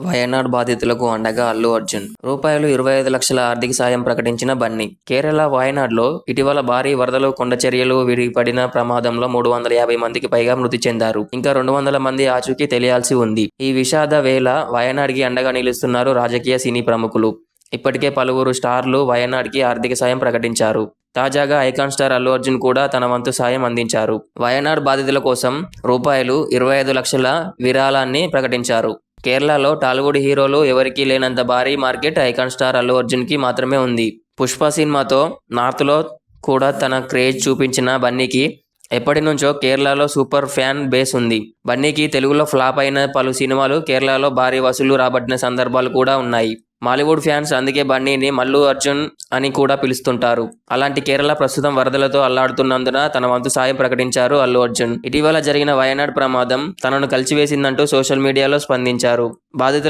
వయనాడ్ బాధితులకు అండగా అల్లు అర్జున్. రూ. 25 లక్షల ఆర్థిక సాయం ప్రకటించిన బన్నీ. కేరళ వయనాడ్లో ఇటీవల భారీ వరదలు, కొండచరియలు విడిపడిన ప్రమాదంలో 350 మందికి పైగా మృతి చెందారు. ఇంకా 200 మంది ఆచూకీ తెలియాల్సి ఉంది. ఈ విషాద వేళ వయనాడ్కి అండగా నిలుస్తున్నారు రాజకీయ, సినీ ప్రముఖులు. ఇప్పటికే పలువురు స్టార్లు వయనాడ్కి ఆర్థిక సాయం ప్రకటించారు. తాజాగా ఐకాన్ స్టార్ అల్లు అర్జున్ కూడా తన వంతు సాయం అందించారు. వయనాడ్ బాధితుల కోసం రూ. 25 లక్షల విరాళాన్ని ప్రకటించారు. కేరళలో టాలీవుడ్ హీరోలు ఎవరికీ లేనంత భారీ మార్కెట్ ఐకాన్ స్టార్ అల్లు అర్జున్కి మాత్రమే ఉంది. పుష్ప సినిమాతో నార్త్లో కూడా తన క్రేజ్ చూపించిన బన్నీకి ఎప్పటి నుంచో కేరళలో సూపర్ ఫ్యాన్ బేస్ ఉంది. బన్నీకి తెలుగులో ఫ్లాప్ అయిన పలు సినిమాలు కేరళలో భారీ వసూళ్లు రాబట్టిన సందర్భాలు కూడా ఉన్నాయి. మాలీవుడ్ ఫ్యాన్స్ అందుకే బన్నీని మల్లు అర్జున్ అని కూడా పిలుస్తుంటారు. అలాంటి కేరళ ప్రస్తుతం వరదలతో అల్లాడుతున్నందున తన వంతు సాయం ప్రకటించారు అల్లు అర్జున్. ఇటీవల జరిగిన వయనాడ్ ప్రమాదం తనను కలిచివేసిందంటూ సోషల్ మీడియాలో స్పందించారు. బాధితుల